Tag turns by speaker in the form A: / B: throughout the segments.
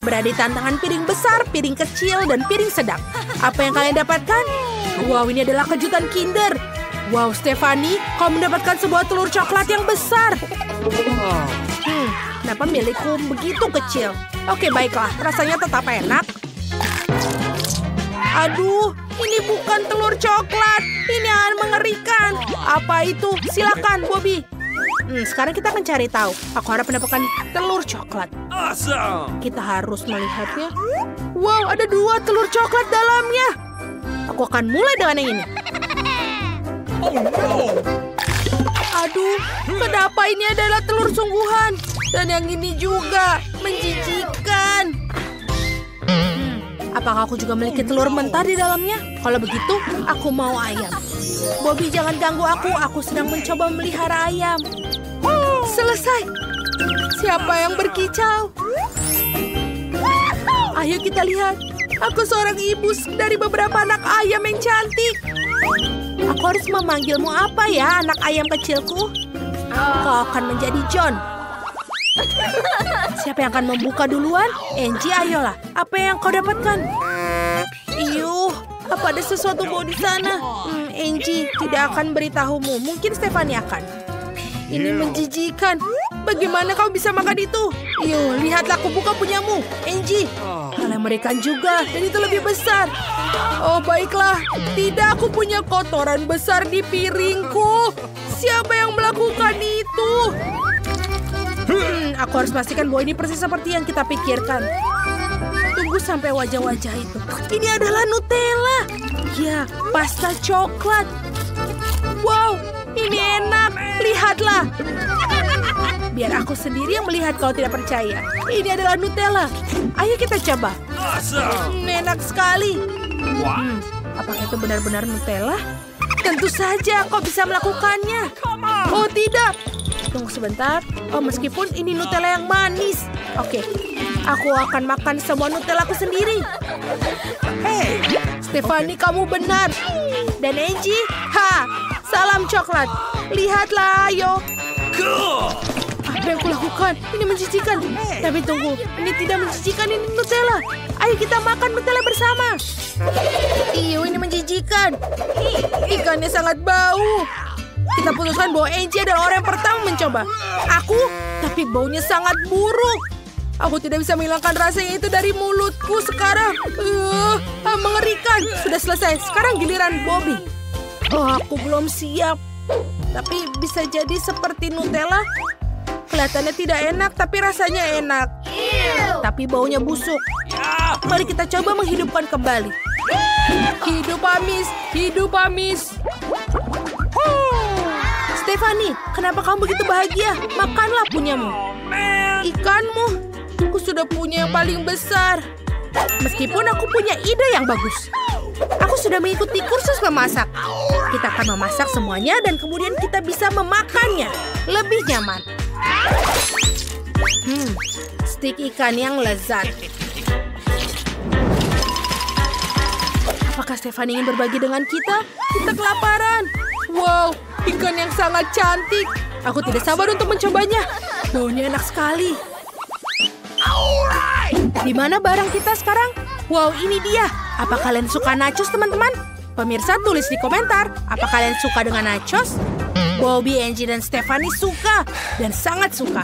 A: Berada di tantangan piring besar, piring kecil, dan piring sedang. Apa yang kalian dapatkan? Wow, ini adalah kejutan Kinder. Wow, Stephanie, kau mendapatkan sebuah telur coklat yang besar. Kenapa milikku begitu kecil? Oke, baiklah. Rasanya tetap enak. Aduh, ini bukan telur coklat. Ini yang mengerikan. Apa itu? Silakan, Bobby. Sekarang kita akan cari tahu. Aku harap mendapatkan telur coklat.
B: Awesome.
A: Kita harus melihatnya. Wow, ada 2 telur coklat dalamnya. Aku akan mulai dengan yang ini.
B: Oh no.
A: Aduh, kenapa ini adalah telur sungguhan? Dan yang ini juga menjijikan. Apakah aku juga memiliki telur mentah di dalamnya? Kalau begitu, aku mau ayam. Bobby, jangan ganggu aku. Aku sedang mencoba memelihara ayam. Selesai. Siapa yang berkicau? Ayo kita lihat. Aku seorang ibu dari beberapa anak ayam yang cantik. Aku harus memanggilmu apa ya, anak ayam kecilku? Kau akan menjadi John. Siapa yang akan membuka duluan? Angie, ayolah. Apa yang kau dapatkan? Iyuh, apa ada sesuatu bau di sana? Angie tidak akan beritahumu. Mungkin Stephanie akan. Ini menjijikan. Bagaimana kau bisa makan itu? Iyuh, lihatlah aku buka punyamu. Angie, kalian mengerikan juga. Dan itu lebih besar. Oh, baiklah. Tidak, aku punya kotoran besar di piringku. Siapa yang melakukan itu? Aku harus pastikan bahwa ini persis seperti yang kita pikirkan. Tunggu sampai wajah-wajah itu. Ini adalah Nutella. Ya, pasta coklat. Wow, ini enak. Lihatlah. Biar aku sendiri yang melihat kalau tidak percaya. Ini adalah Nutella. Ayo kita coba.
B: Awesome.
A: Enak sekali. Apakah itu benar-benar Nutella? Tentu saja kau bisa melakukannya. Oh tidak. Tunggu sebentar. Oh, meskipun ini Nutella yang manis. Oke. Aku akan makan semua Nutella aku sendiri. Hey, Stephanie, kamu benar. Dan Angie, salam coklat. Lihatlah, ayo.
B: Cool.
A: Apa yang kulakukan? Ini menjijikan. Tapi tunggu, ini tidak menjijikan, ini Nutella. Ayo kita makan Nutella bersama. Ini menjijikan. Ikannya sangat bau. Kita putuskan bahwa Angie adalah orang yang pertama mencoba. Aku, tapi baunya sangat buruk. Aku tidak bisa menghilangkan rasanya itu dari mulutku sekarang. Mengerikan. Sudah selesai. Sekarang giliran Bobby. Oh, aku belum siap. Tapi bisa jadi seperti Nutella. Kelihatannya tidak enak, tapi rasanya enak. Tapi baunya busuk. Mari kita coba menghidupkan kembali. Hidup amis, hidup amis. Stephanie, kenapa kamu begitu bahagia? Makanlah punyamu. Ikanmu, aku sudah punya yang paling besar. Meskipun aku punya ide yang bagus. Aku sudah mengikuti kursus memasak. Kita akan memasak semuanya dan kemudian kita bisa memakannya. Lebih nyaman. Stik ikan yang lezat. Apakah Stephanie ingin berbagi dengan kita? Kita kelaparan. Wow, ikan yang sangat cantik. Aku tidak sabar untuk mencobanya. Baunya enak sekali. Di mana barang kita sekarang? Wow, ini dia. Apa kalian suka nachos, teman-teman? Pemirsa, tulis di komentar. Apa kalian suka dengan nachos? Bobby, Angie, dan Stephanie suka. Dan sangat suka.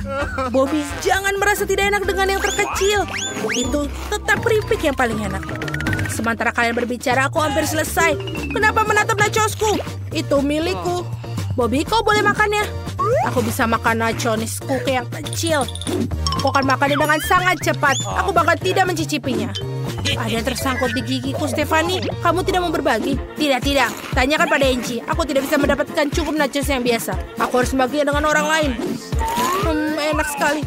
A: Bobby, jangan merasa tidak enak dengan yang terkecil. Itu tetap keripik yang paling enak. Sementara kalian berbicara, aku hampir selesai. Kenapa menatap nachosku? Itu milikku. Bobby, kau boleh makannya. Aku bisa makan nachosku yang kecil. Aku akan makannya dengan sangat cepat. Aku bahkan tidak mencicipinya. Ada yang tersangkut di gigiku, Stephanie. Kamu tidak mau berbagi? Tidak. Tanyakan pada Angie. Aku tidak bisa mendapatkan cukup nachos yang biasa. Aku harus membaginya dengan orang lain. Enak sekali.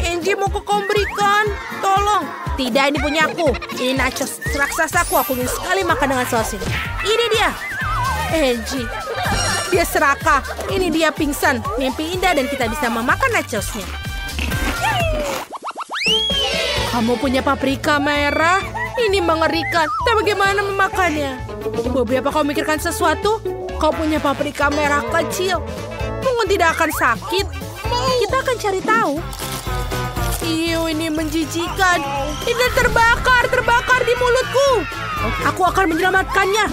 A: Angie, mau kau berikan? Tolong. Tidak, ini punya aku. Ini nachos raksasaku. Aku ingin sekali makan dengan saus ini. Ini dia. Angie. Dia serakah. Ini dia pingsan. Mimpi indah dan kita bisa memakan nachosnya. Kamu punya paprika merah? Ini mengerikan. Tapi bagaimana memakannya? Bobby, apa kau memikirkan sesuatu? Kau punya paprika merah kecil. Mungkin tidak akan sakit. Kita akan cari tahu. Ini menjijikan. Ini terbakar di mulutku. Aku akan menyelamatkannya.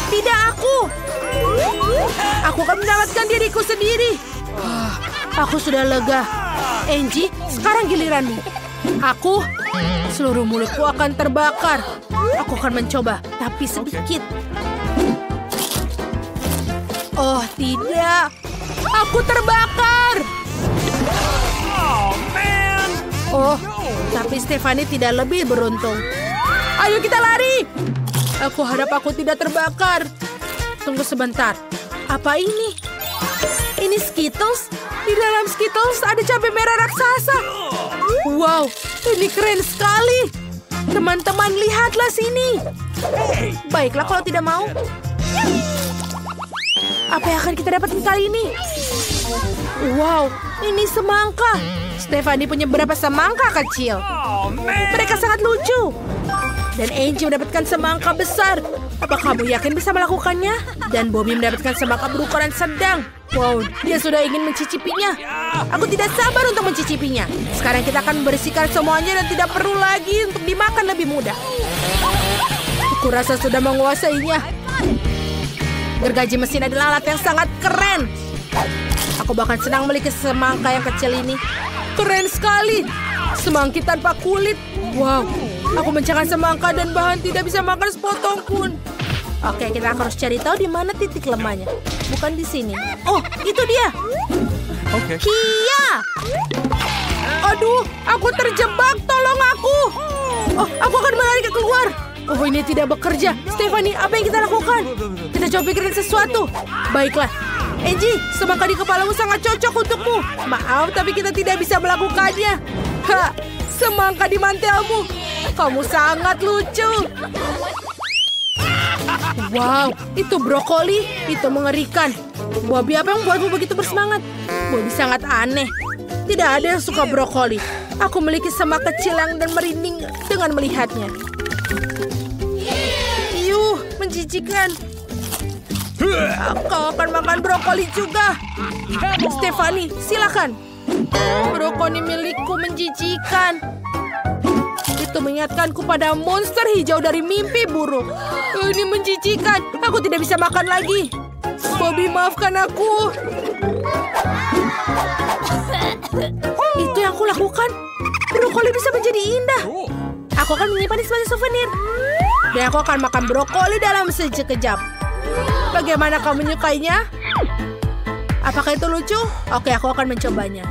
A: Tidak aku. Aku akan menyelamatkan diriku sendiri. Aku sudah lega. Angie, sekarang giliranmu. Seluruh mulutku akan terbakar. Aku akan mencoba, tapi sedikit. Oh, tidak. Aku terbakar. Oh, tapi Stephanie tidak lebih beruntung. Ayo kita lari. Aku harap aku tidak terbakar. Tunggu sebentar. Apa ini? Ini Skittles? Di dalam Skittles ada cabai merah raksasa. Wow, ini keren sekali. Teman-teman, lihatlah sini. Baiklah kalau tidak mau. Apa yang akan kita dapatkan kali ini? Wow, ini semangka. Stephanie punya beberapa semangka kecil. Mereka sangat lucu. Dan Angie mendapatkan semangka besar. Apa kamu yakin bisa melakukannya? Dan Bobby mendapatkan semangka berukuran sedang. Wow, dia sudah ingin mencicipinya. Aku tidak sabar untuk mencicipinya. Sekarang kita akan membersihkan semuanya dan tidak perlu lagi untuk dimakan lebih mudah. Aku rasa sudah menguasainya. Gergaji mesin adalah alat yang sangat keren. Aku bahkan senang memiliki semangka yang kecil ini. Keren sekali. Semangki tanpa kulit. Wow, aku mencari semangka dan bahan tidak bisa makan sepotong pun. Oke, kita harus cari tahu di mana titik lemahnya. Bukan di sini. Oh, itu dia.
B: Oke.
A: Kia! Aduh, aku terjebak. Tolong aku. Oh, aku akan melari keluar. Oh, ini tidak bekerja. Stephanie, apa yang kita lakukan? Kita coba pikirin sesuatu. Baiklah. Angie, semangka di kepalamu sangat cocok untukmu. Maaf, tapi kita tidak bisa melakukannya. Ha, semangka di mantelmu. Kamu sangat lucu. Wow, itu brokoli. Itu mengerikan. Bobby, apa yang membuatmu begitu bersemangat? Bobby sangat aneh. Tidak ada yang suka brokoli. Aku memiliki semak kecil yang dan merinding dengan melihatnya. Yuh, menjijikan. Kau akan makan brokoli juga. Stephanie, silakan. Brokoli milikku menjijikan. Itu mengingatkanku pada monster hijau dari mimpi buruk. Ini menjijikan. Aku tidak bisa makan lagi. Bobby, maafkan aku. Itu yang aku lakukan. Brokoli bisa menjadi indah. Aku akan menyimpannya sebagai souvenir. Dan aku akan makan brokoli dalam sekejap. Bagaimana kamu menyukainya? Apakah itu lucu? Oke, aku akan mencobanya.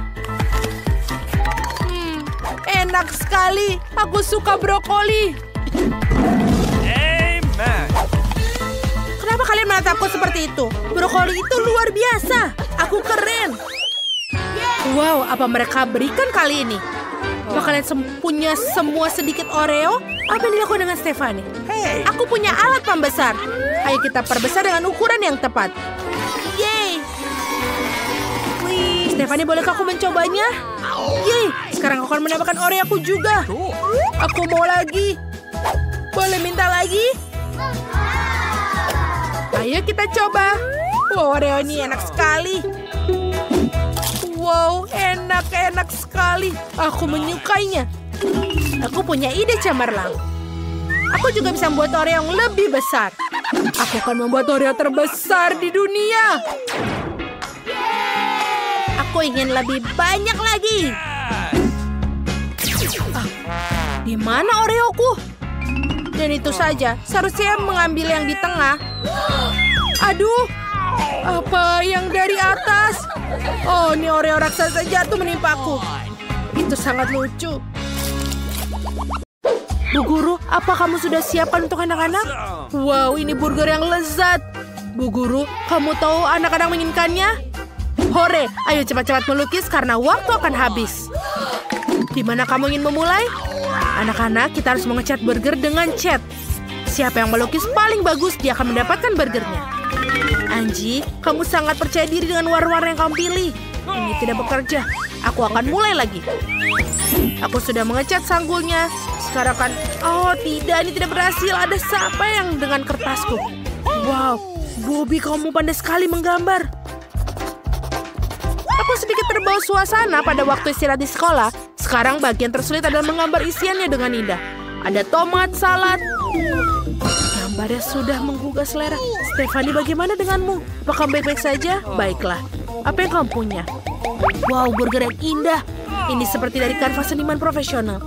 A: Enak sekali. Aku suka brokoli.
B: Amen.
A: Kenapa kalian menatapku seperti itu? Brokoli itu luar biasa. Aku keren. Wow, apa mereka berikan kali ini? Apa kalian punya semua sedikit Oreo? Apa yang dilakukan dengan Stephanie? Aku punya alat pembesar. Ayo kita perbesar dengan ukuran yang tepat. Yeay! Stephanie, bolehkah aku mencobanya? Yeay! Sekarang aku akan mendapatkan Oreo aku juga. Aku mau lagi. Boleh minta lagi? Ayo kita coba. Wow, Oreo ini enak sekali. Wow, enak sekali. Aku menyukainya. Aku punya ide cemerlang. Aku juga bisa membuat Oreo yang lebih besar. Aku akan membuat Oreo terbesar di dunia. Aku ingin lebih banyak lagi. Di mana Oreoku? Dan itu saja. Seharusnya mengambil yang di tengah. Aduh, apa yang dari atas? Oh, ini Oreo raksasa jatuh menimpaku. Itu sangat lucu. Bu Guru, apa kamu sudah siapkan untuk anak-anak? Wow, ini burger yang lezat. Bu Guru, kamu tahu anak-anak menginginkannya? Hore, ayo cepat-cepat melukis karena waktu akan habis. Di mana kamu ingin memulai? Anak-anak, kita harus mengecat burger dengan cat. Siapa yang melukis paling bagus, dia akan mendapatkan burgernya. Angie, kamu sangat percaya diri dengan warna-warna yang kamu pilih. Ini tidak bekerja. Aku akan mulai lagi. Aku sudah mengecat sanggulnya. Sekarang kan... Oh, tidak. Ini tidak berhasil. Ada siapa yang dengan kertasku? Wow. Bobby, kamu pandai sekali menggambar. Aku sedikit terbawa suasana pada waktu istirahat di sekolah. Sekarang bagian tersulit adalah menggambar isiannya dengan indah. Ada tomat, salad. Gambarnya sudah menggugah selera. Stefani, bagaimana denganmu? Apakah baik-baik saja? Baiklah. Apa yang kamu punya? Wow, burger yang indah. Ini seperti dari kanvas seniman profesional.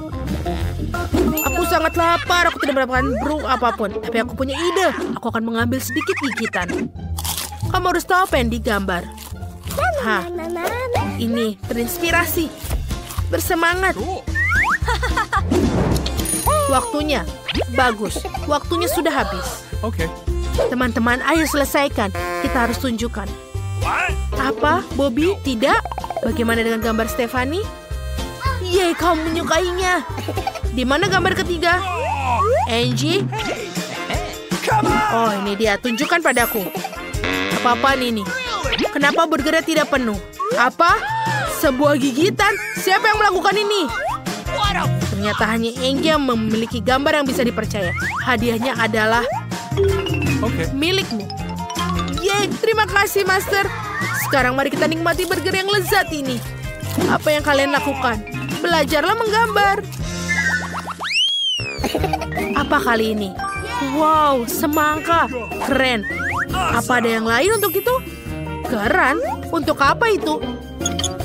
A: Aku sangat lapar. Aku tidak mendapatkan burung apapun. Tapi aku punya ide. Aku akan mengambil sedikit gigitan. Kamu harus tahu apa yang digambar. Hah, ini terinspirasi. Bersemangat. Waktunya. Bagus. Waktunya sudah habis.
B: Okay.
A: Teman-teman, ayo selesaikan. Kita harus tunjukkan.
B: What?
A: Apa, Bobby? Tidak? Bagaimana dengan gambar Stefani? Yeay, kamu menyukainya. Di mana gambar ketiga? Angie?
B: Come on!
A: Oh, ini dia. Tunjukkan padaku. Apa-apaan ini? Kenapa burgernya tidak penuh? Apa? Sebuah gigitan? Siapa yang melakukan ini? Ternyata hanya Angie yang memiliki gambar yang bisa dipercaya. Hadiahnya adalah
B: Okay.
A: milikmu. Yeay, terima kasih, Master. Sekarang mari kita nikmati burger yang lezat ini. Apa yang kalian lakukan? Belajarlah menggambar. Apa kali ini? Wow, semangka. Keren. Apa ada yang lain untuk itu? Keran? Untuk apa itu?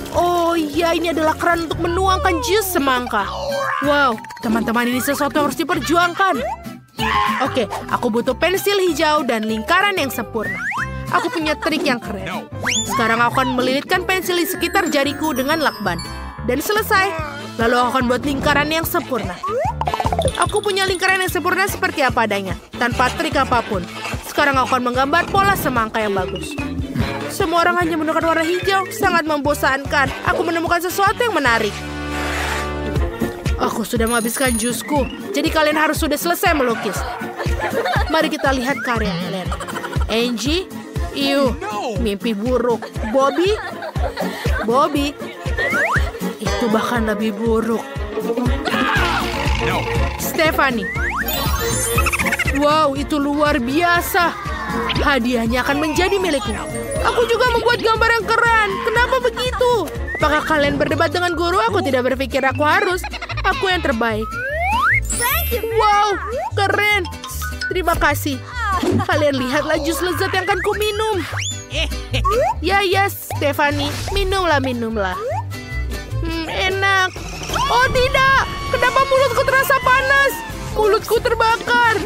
A: Oh iya, ini adalah keran untuk menuangkan jus semangka. Wow, teman-teman, ini sesuatu yang harus diperjuangkan. Oke, aku butuh pensil hijau dan lingkaran yang sempurna. Aku punya trik yang keren. Sekarang aku akan melilitkan pensil di sekitar jariku dengan lakban. Dan selesai. Lalu aku akan buat lingkaran yang sempurna. Aku punya lingkaran yang sempurna seperti apa adanya, tanpa trik apapun. Sekarang aku akan menggambar pola semangka yang bagus. Semua orang hanya menggunakan warna hijau, sangat membosankan. Aku menemukan sesuatu yang menarik. Aku sudah menghabiskan jusku, jadi kalian harus sudah selesai melukis. Mari kita lihat karya kalian. Angie, mimpi buruk. Bobby, itu bahkan lebih buruk.
B: No.
A: Stefani, wow, itu luar biasa. Hadiahnya akan menjadi milikmu. Aku juga membuat gambar yang keren. Kenapa begitu? Apakah kalian berdebat dengan guru? Aku tidak berpikir aku harus. Aku yang terbaik. Wow, keren. Terima kasih. Kalian lihatlah jus lezat yang akan ku minum. Ya, Stefani. Minumlah. Enak. Oh, tidak. Kenapa mulutku terasa panas? Mulutku terbakar.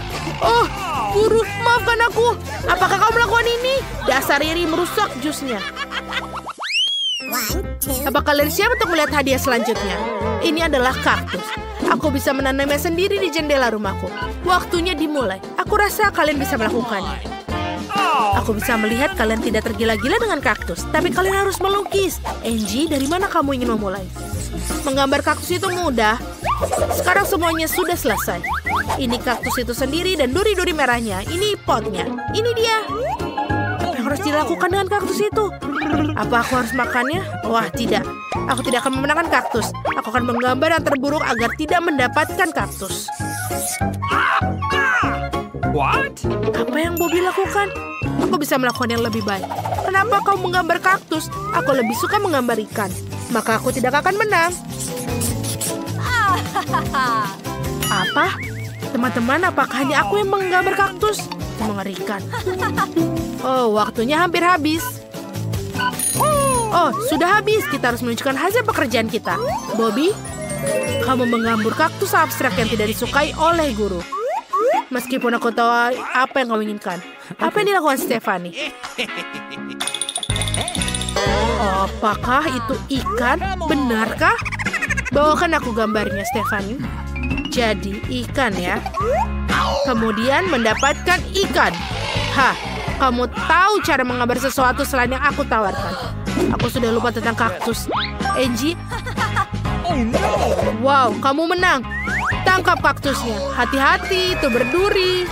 A: Oh, guru, maafkan aku. Apakah kamu melakukan ini? Dasar iri merusak jusnya. Apa kalian siap untuk melihat hadiah selanjutnya? Ini adalah kaktus. Aku bisa menanamnya sendiri di jendela rumahku. Waktunya dimulai. Aku rasa kalian bisa melakukannya. Aku bisa melihat kalian tidak tergila-gila dengan kaktus, tapi kalian harus melukis. Angie, dari mana kamu ingin memulai? Menggambar kaktus itu mudah. Sekarang semuanya sudah selesai. Ini kaktus itu sendiri dan duri-duri merahnya. Ini potnya. Ini dia. Apa yang harus dilakukan dengan kaktus itu? Apa aku harus makannya? Wah, tidak. Aku tidak akan memenangkan kaktus. Aku akan menggambar yang terburuk agar tidak mendapatkan kaktus.
B: What?
A: Apa yang Bobby lakukan? Aku bisa melakukan yang lebih baik. Kenapa kau menggambar kaktus? Aku lebih suka menggambar ikan. Maka aku tidak akan menang. Apa? Teman-teman, apakah hanya aku yang menggambar kaktus? Mengerikan. Oh, waktunya hampir habis. Oh, sudah habis. Kita harus menunjukkan hasil pekerjaan kita. Bobby, kamu menggambar kaktus abstrak yang tidak disukai oleh guru. Meskipun aku tahu apa yang kamu inginkan. Apa yang dilakukan Stefani? Apakah itu ikan? Benarkah? Bawakan aku gambarnya, Stefani. Jadi ikan ya. Kemudian mendapatkan ikan. Hah, kamu tahu cara menggambar sesuatu selain yang aku tawarkan. Aku sudah lupa tentang kaktus. Angie?
B: Oh no!
A: Wow, kamu menang. Tangkap kaktusnya. Hati-hati, itu berduri.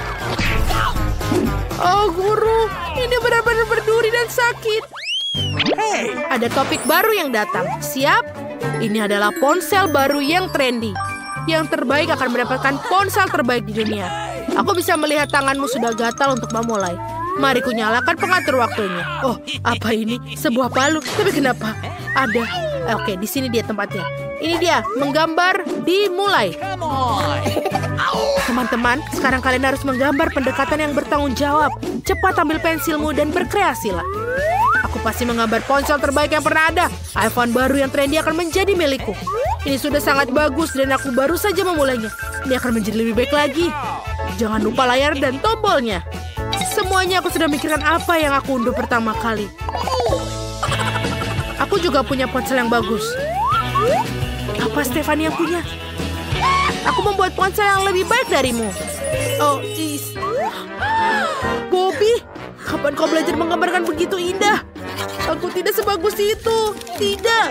A: Oh, guru. Ini benar-benar berduri dan sakit.
B: Hey!
A: Ada topik baru yang datang. Siap? Ini adalah ponsel baru yang trendy. Yang terbaik akan mendapatkan ponsel terbaik di dunia. Aku bisa melihat tanganmu sudah gatal untuk memulai. Mari ku nyalakan pengatur waktunya. Oh, apa ini? Sebuah palu. Tapi kenapa ada? Oke, di sini dia tempatnya. Ini dia, menggambar dimulai.
B: Come on.
A: Teman-teman, sekarang kalian harus menggambar pendekatan yang bertanggung jawab. Cepat ambil pensilmu dan berkreasilah. Aku pasti menggambar ponsel terbaik yang pernah ada. iPhone baru yang trendy akan menjadi milikku. Ini sudah sangat bagus dan aku baru saja memulainya. Ini akan menjadi lebih baik lagi. Jangan lupa layar dan tombolnya. Semuanya aku sudah mikirkan apa yang aku unduh pertama kali. Aku juga punya ponsel yang bagus. Apa Stefani yang punya? Aku membuat ponsel yang lebih baik darimu. Oh, Bobby, kapan kau belajar menggambarkan begitu indah? Aku tidak sebagus itu. Tidak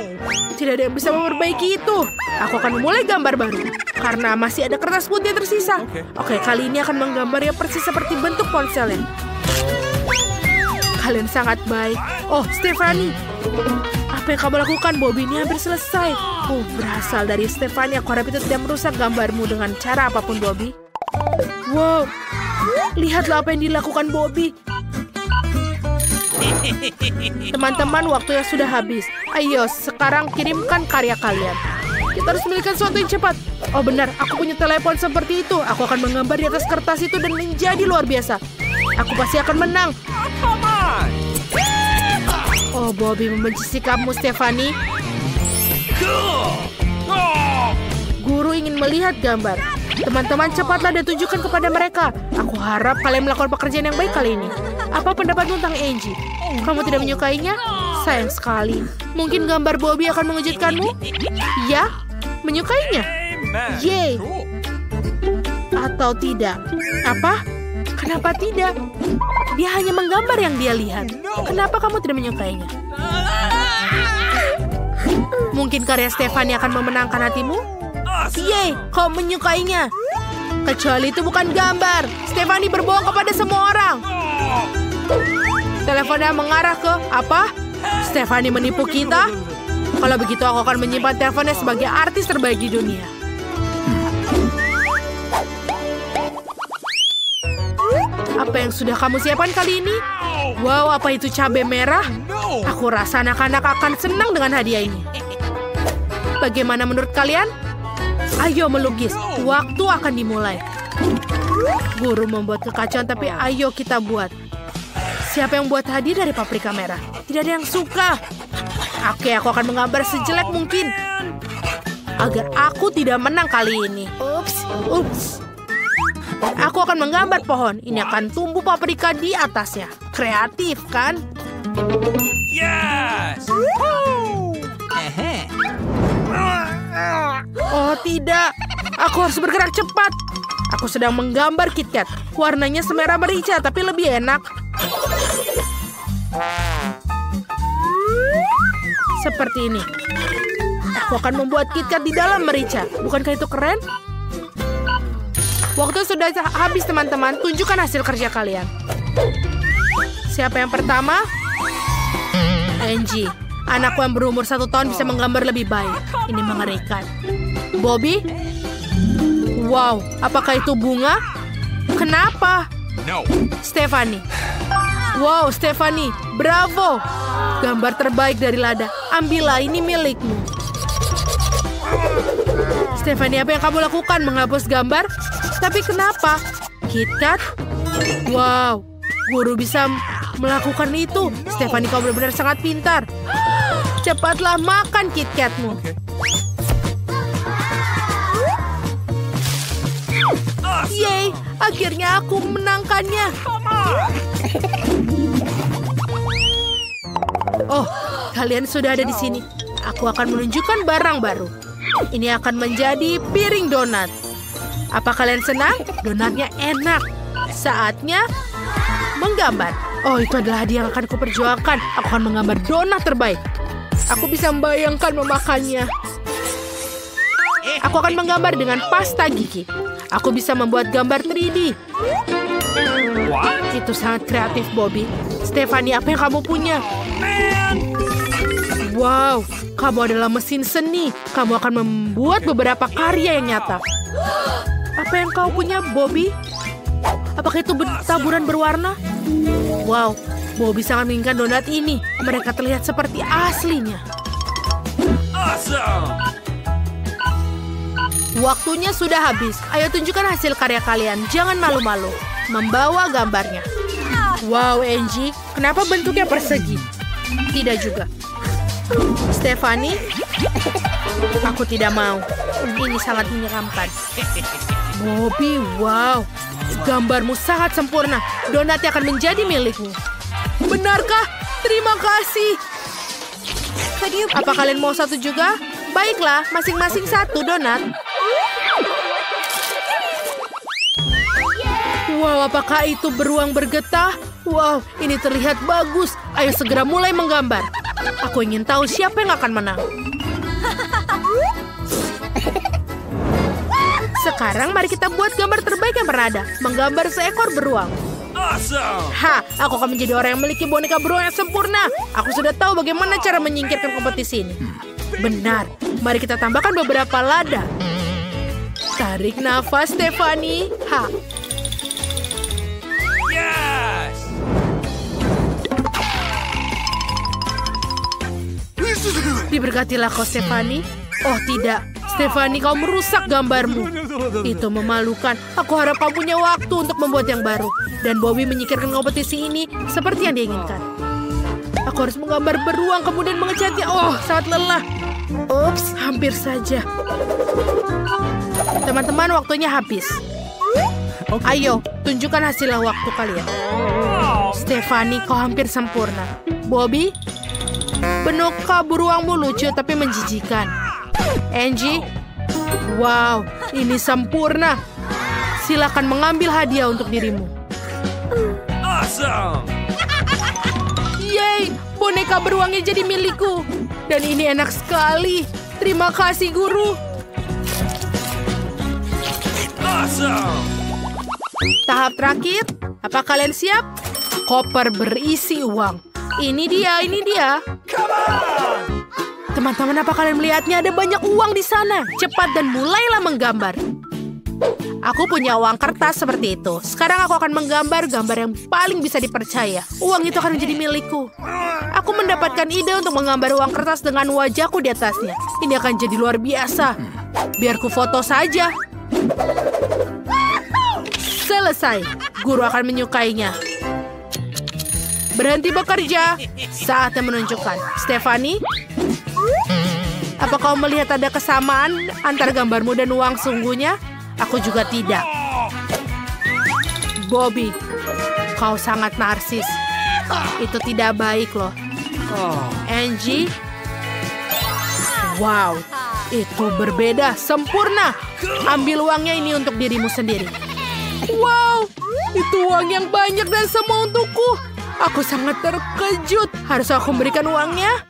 A: ada yang bisa memperbaiki itu. Aku akan memulai gambar baru. Karena masih ada kertas putih yang tersisa. Oke, kali ini akan menggambar yang persis seperti bentuk ponselnya. Kalian sangat baik. Oh, Stefani. Apa yang kamu lakukan, Bobby? Ini hampir selesai. Oh, berasal dari Stefani. Aku harap itu tidak merusak gambarmu dengan cara apapun, Bobby. Wow, lihatlah apa yang dilakukan Bobby. Teman-teman, waktunya sudah habis. Ayo, sekarang kirimkan karya kalian. Kita harus memiliki sesuatu yang cepat. Oh benar, aku punya telepon seperti itu. Aku akan menggambar di atas kertas itu dan menjadi luar biasa. Aku pasti akan menang.
B: Come on.
A: Oh, Bobby membenci sikapmu, Stefani.
B: Cool. Oh.
A: Guru ingin melihat gambar. Teman-teman, cepatlah dan tunjukkan kepada mereka. Aku harap kalian melakukan pekerjaan yang baik kali ini. Apa pendapatmu tentang Angie? Kamu tidak menyukainya? Sayang sekali. Mungkin gambar Bobby akan mengejutkanmu? Ya, menyukainya.
B: Amen.
A: Yeay.
B: Cool.
A: Atau tidak? Apa? Kenapa tidak? Dia hanya menggambar yang dia lihat. Kenapa kamu tidak menyukainya? Mungkin karya Stefani akan memenangkan hatimu? Yeay, kau menyukainya. Kecuali itu bukan gambar. Stefani berbohong kepada semua orang. Teleponnya mengarah ke apa? Stefani menipu kita? Kalau begitu aku akan menyimpan teleponnya sebagai artis terbaik di dunia. Apa yang sudah kamu siapkan kali ini? Wow, apa itu cabai merah? Aku rasa anak-anak akan senang dengan hadiah ini. Bagaimana menurut kalian? Ayo melukis, waktu akan dimulai. Guru membuat kekacauan, tapi ayo kita buat. Siapa yang buat hadiah dari paprika merah? Tidak ada yang suka. Oke, aku akan menggambar sejelek mungkin. Agar aku tidak menang kali ini. Ups. Aku akan menggambar pohon. Ini akan tumbuh paprika di atasnya. Kreatif, kan?
B: Yes.
A: Oh, tidak. Aku harus bergerak cepat. Aku sedang menggambar KitKat. Warnanya semerah merica, tapi lebih enak. Seperti ini. Aku akan membuat KitKat di dalam merica. Bukankah itu keren? Waktu sudah habis, teman-teman. Tunjukkan hasil kerja kalian. Siapa yang pertama? Angie. Anakku yang berumur 1 tahun bisa menggambar lebih baik. Ini mengerikan. Bobby? Wow, apakah itu bunga? Kenapa?
B: No.
A: Stefani. Wow, Stefani. Bravo. Gambar terbaik dari Lada. Ambillah, ini milikmu. Stefani, apa yang kamu lakukan? Menghapus gambar? Tapi kenapa? KitKat? Wow, guru bisa melakukan itu. Stefani, kau benar-benar sangat pintar. Cepatlah makan KitKatmu. Yeay, akhirnya aku menangkannya. Oh, kalian sudah ada di sini. Aku akan menunjukkan barang baru. Ini akan menjadi piring donat. Apa kalian senang? Donatnya enak. Saatnya menggambar. Oh, itu adalah hadiah yang akan kuperjuangkan. Aku akan menggambar donat terbaik. Aku bisa membayangkan memakannya. Aku akan menggambar dengan pasta gigi. Aku bisa membuat gambar 3D.
B: What?
A: Itu sangat kreatif, Bobby. Stefani, apa yang kamu punya? Wow, kamu adalah mesin seni. Kamu akan membuat beberapa karya yang nyata. Apa yang kau punya, Bobby? Apakah itu taburan berwarna? Wow, Bobby sangat menginginkan donat ini. Mereka terlihat seperti aslinya.
B: Awesome!
A: Waktunya sudah habis. Ayo tunjukkan hasil karya kalian. Jangan malu-malu. Membawa gambarnya. Wow, Angie. Kenapa bentuknya persegi? Tidak juga. Stephanie? Aku tidak mau. Ini sangat menyeramkan. Bobby, wow. Gambarmu sangat sempurna. Donatnya akan menjadi milikmu. Benarkah? Terima kasih. Apa kalian mau satu juga? Baiklah, masing-masing satu donat. Wow, apakah itu beruang bergetah? Wow, ini terlihat bagus. Ayo segera mulai menggambar. Aku ingin tahu siapa yang akan menang. Sekarang mari kita buat gambar terbaik yang pernah ada. Menggambar seekor beruang.
B: Awesome!
A: Aku akan menjadi orang yang memiliki boneka beruang yang sempurna. Aku sudah tahu bagaimana cara menyingkirkan kompetisi ini. Benar, mari kita tambahkan beberapa lada. Tarik nafas, Stephanie.
B: Yes!
A: Diberkatilah kau, Stephanie. Oh tidak, Stephanie, kau merusak gambarmu. Itu memalukan. Aku harap kau punya waktu untuk membuat yang baru. Dan Bobby menyingkirkan kompetisi ini seperti yang diinginkan. Aku harus menggambar beruang kemudian mengecatnya. Oh, sangat lelah. Ups, hampir saja. Teman-teman, waktunya habis. Ayo, tunjukkan hasil waktu kalian. Stephanie, kau hampir sempurna. Bobby, bentuk beruangmu lucu tapi menjijikan. Angie, wow, ini sempurna. Silakan mengambil hadiah untuk dirimu.
B: Awesome!
A: Yeay, boneka beruangnya jadi milikku. Dan ini enak sekali. Terima kasih, guru.
B: Awesome!
A: Tahap terakhir, apa kalian siap? Koper berisi uang. Ini dia.
B: Come on!
A: Teman-teman, apa kalian melihatnya? Ada banyak uang di sana. Cepat dan mulailah menggambar. Aku punya uang kertas seperti itu. Sekarang aku akan menggambar gambar yang paling bisa dipercaya. Uang itu akan menjadi milikku. Aku mendapatkan ide untuk menggambar uang kertas dengan wajahku di atasnya. Ini akan jadi luar biasa. Biar ku foto saja. Selesai. Guru akan menyukainya. Berhenti bekerja. Saatnya menunjukkan. Stephanie, apa kau melihat ada kesamaan antara gambarmu dan uang sungguhnya? Aku juga tidak. Bobby, kau sangat narsis. Itu tidak baik loh. Angie, wow, itu berbeda, sempurna. Ambil uangnya ini untuk dirimu sendiri. Wow, itu uang yang banyak dan semua untukku. Aku sangat terkejut. Harus aku memberikan uangnya?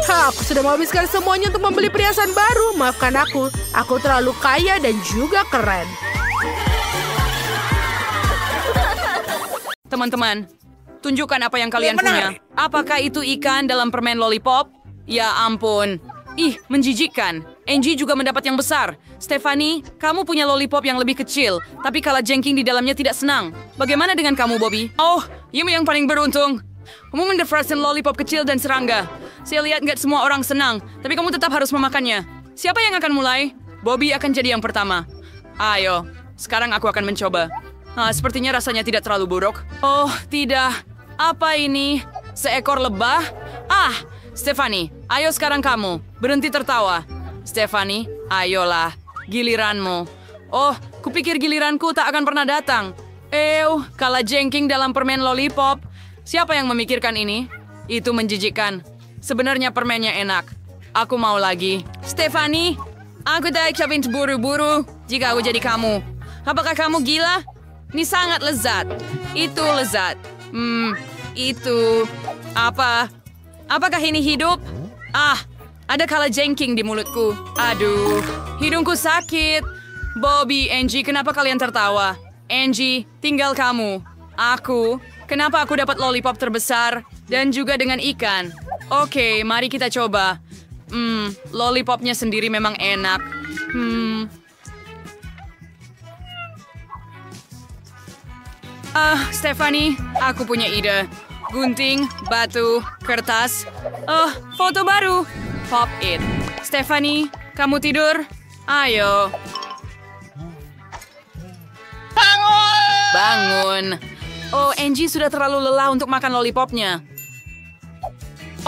A: Aku sudah menghabiskan semuanya untuk membeli perhiasan baru. Maafkan aku. Aku terlalu kaya dan juga keren.
C: Teman-teman, tunjukkan apa yang kalian punya. Apakah itu ikan dalam permen lollipop? Ya ampun. Ih, menjijikkan. Angie juga mendapat yang besar. Stephanie, kamu punya lollipop yang lebih kecil, tapi kalajengking di dalamnya tidak senang. Bagaimana dengan kamu, Bobby? Oh, Yumi yang paling beruntung. Kamu mendapatkan lollipop kecil dan serangga. Saya lihat nggak semua orang senang, tapi kamu tetap harus memakannya. Siapa yang akan mulai? Bobby akan jadi yang pertama. Ayo, sekarang aku akan mencoba. Sepertinya rasanya tidak terlalu buruk. Oh, tidak. Apa ini? Seekor lebah? Stephanie, ayo sekarang kamu. Berhenti tertawa. Stephanie, ayolah. Giliranmu. Oh, kupikir giliranku tak akan pernah datang. Kalajengking dalam permen lollipop. Siapa yang memikirkan ini? Itu menjijikkan. Sebenarnya permennya enak. Aku mau lagi. Stephanie, aku tak ingin buru-buru jika aku jadi kamu. Apakah kamu gila? Ini sangat lezat. Itu lezat. Itu... Apa? Apakah ini hidup? Ada kalajengking di mulutku. Aduh, hidungku sakit. Bobby, Angie, kenapa kalian tertawa? Angie, tinggal kamu. Aku... Kenapa aku dapat lollipop terbesar? Dan juga dengan ikan. Oke, mari kita coba. Lollipopnya sendiri memang enak. Stephanie, aku punya ide. Gunting, batu, kertas. Foto baru. Pop it. Stephanie, kamu tidur? Ayo. Bangun. Oh, Angie sudah terlalu lelah untuk makan lollipopnya.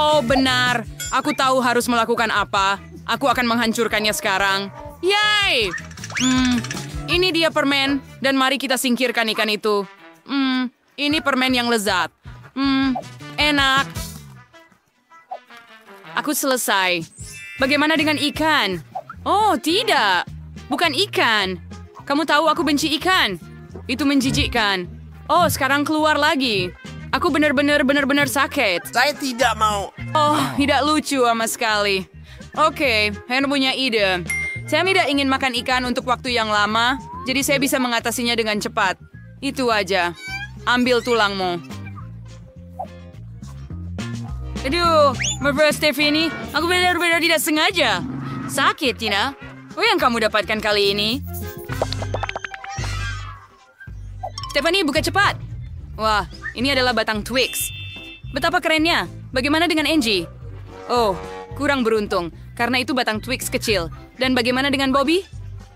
C: Oh, benar. Aku tahu harus melakukan apa. Aku akan menghancurkannya sekarang. Yay! Ini dia permen. Dan mari kita singkirkan ikan itu. Ini permen yang lezat. Enak. Aku selesai. Bagaimana dengan ikan? Oh, tidak. Bukan ikan. Kamu tahu aku benci ikan. Itu menjijikkan. Oh, sekarang keluar lagi. Aku benar-benar sakit.
B: Saya tidak mau.
C: Oh, tidak lucu sama sekali. Oke, Henry punya ide. Saya tidak ingin makan ikan untuk waktu yang lama, jadi saya bisa mengatasinya dengan cepat. Itu aja. Ambil tulangmu. Aduh, Merva Stephanie, aku benar-benar tidak sengaja. Sakit, Tina. Oh, yang kamu dapatkan kali ini? Stephanie, buka cepat. Wah, ini adalah batang Twix. Betapa kerennya. Bagaimana dengan Angie? Oh, kurang beruntung, karena itu batang Twix kecil. Dan bagaimana dengan Bobby?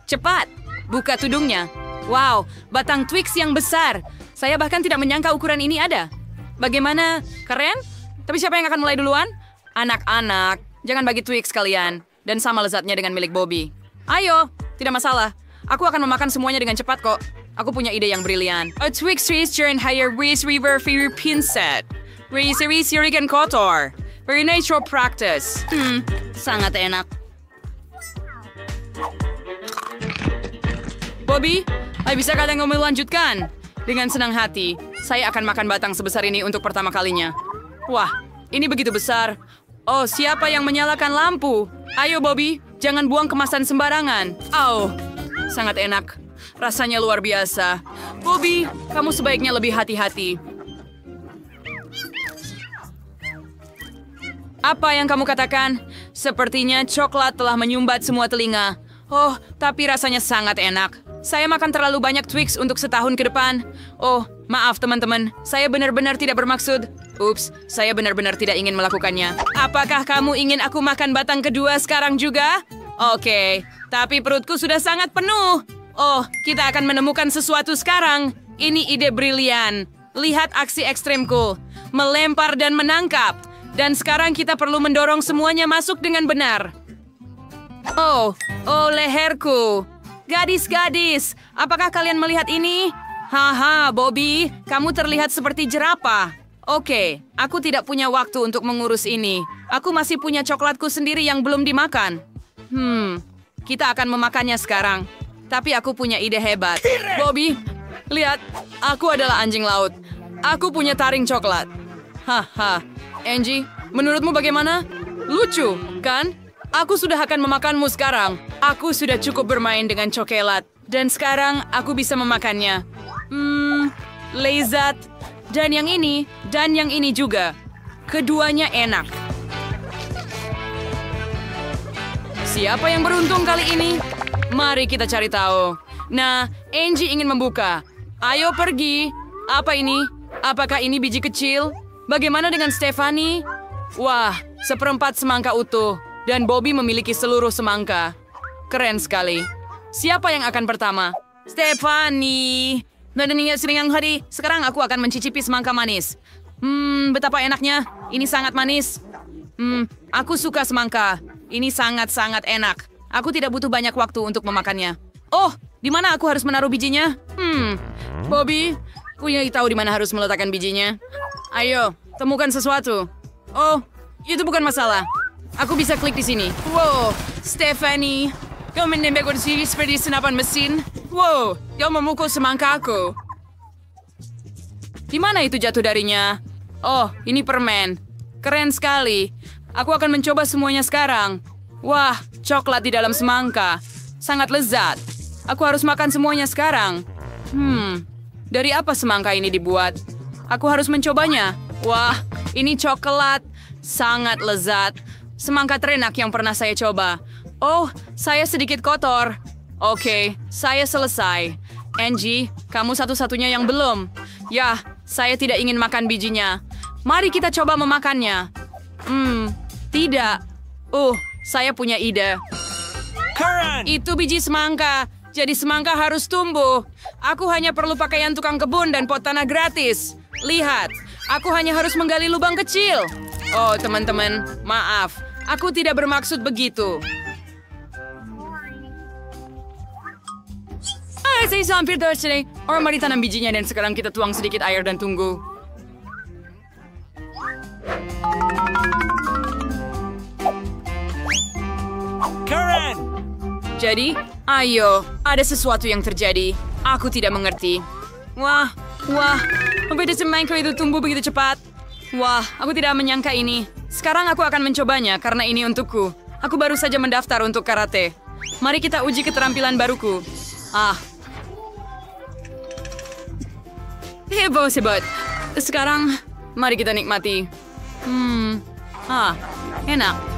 C: Cepat, buka tudungnya. Wow, batang Twix yang besar. Saya bahkan tidak menyangka ukuran ini ada. Bagaimana? Keren? Tapi siapa yang akan mulai duluan? Anak-anak, jangan bagi Twix kalian. Dan sama lezatnya dengan milik Bobby. Ayo, tidak masalah. Aku akan memakan semuanya dengan cepat kok. Aku punya ide yang brilian. A Twix Racer and Higher Race River Fairy Pin Set. Racer Yurikan Kotor. Very natural practice. Sangat enak. Bobby, bisa kalian melanjutkan? Dengan senang hati, saya akan makan batang sebesar ini untuk pertama kalinya. Wah, ini begitu besar. Oh, siapa yang menyalakan lampu? Ayo, Bobby, jangan buang kemasan sembarangan. Au, sangat enak. Rasanya luar biasa. Bobby, kamu sebaiknya lebih hati-hati. Apa yang kamu katakan? Sepertinya coklat telah menyumbat semua telinga. Oh, tapi rasanya sangat enak. Saya makan terlalu banyak Twix untuk setahun ke depan. Oh, maaf teman-teman. Saya benar-benar tidak bermaksud. Ups, saya benar-benar tidak ingin melakukannya. Apakah kamu ingin aku makan batang kedua sekarang juga? Oke, tapi perutku sudah sangat penuh. Oh, kita akan menemukan sesuatu sekarang. Ini ide brilian. Lihat aksi ekstrimku. Melempar dan menangkap. Dan sekarang kita perlu mendorong semuanya masuk dengan benar. Oh, leherku. Gadis-gadis, apakah kalian melihat ini? Haha, Bobby, kamu terlihat seperti jerapah. Oke, aku tidak punya waktu untuk mengurus ini. Aku masih punya coklatku sendiri yang belum dimakan. Kita akan memakannya sekarang. Tapi aku punya ide hebat. Bobby, lihat, aku adalah anjing laut. Aku punya taring coklat. Haha, Angie, menurutmu bagaimana? Lucu, kan? Aku sudah akan memakanmu sekarang. Aku sudah cukup bermain dengan coklat. Dan sekarang aku bisa memakannya. Lezat. Dan yang ini juga. Keduanya enak. Siapa yang beruntung kali ini? Mari kita cari tahu. Nah, Angie ingin membuka. Ayo pergi. Apa ini? Apakah ini biji kecil? Bagaimana dengan Stephanie? Wah, seperempat semangka utuh. Dan Bobby memiliki seluruh semangka. Keren sekali. Siapa yang akan pertama? Stephanie. Sekarang aku akan mencicipi semangka manis. Betapa enaknya. Ini sangat manis. Aku suka semangka. Ini sangat-sangat enak. Aku tidak butuh banyak waktu untuk memakannya. Oh, di mana aku harus menaruh bijinya? Bobby, aku ingin tahu di mana harus meletakkan bijinya. Ayo, temukan sesuatu. Oh, itu bukan masalah. Aku bisa klik di sini. Wow, Stephanie, kau menembakku di sini seperti senapan mesin. Wow, kau memukul semangka aku. Di mana itu jatuh darinya? Oh, ini permen. Keren sekali. Aku akan mencoba semuanya sekarang. Wah, coklat di dalam semangka. Sangat lezat. Aku harus makan semuanya sekarang. Dari apa semangka ini dibuat? Aku harus mencobanya. Wah, ini coklat. Sangat lezat. Semangka terenak yang pernah saya coba. Oh, saya sedikit kotor. Oke, saya selesai. Angie, kamu satu-satunya yang belum. Ya, saya tidak ingin makan bijinya. Mari kita coba memakannya. Tidak. Saya punya ide.
B: Currant!
C: Itu biji semangka. Jadi semangka harus tumbuh. Aku hanya perlu pakaian tukang kebun dan pot tanah gratis. Lihat, aku hanya harus menggali lubang kecil. Oh, teman-teman, maaf. Aku tidak bermaksud begitu. Saya hampir selesai. Mari tanam bijinya dan sekarang kita tuang sedikit air dan tunggu.
B: Currant!
C: Jadi, ayo, ada sesuatu yang terjadi. Aku tidak mengerti. Wah, beda semangka itu tumbuh begitu cepat. Wah, aku tidak menyangka ini. Sekarang aku akan mencobanya karena ini untukku. Aku baru saja mendaftar untuk karate. Mari kita uji keterampilan baruku. Hebat. Sekarang, mari kita nikmati. Enak.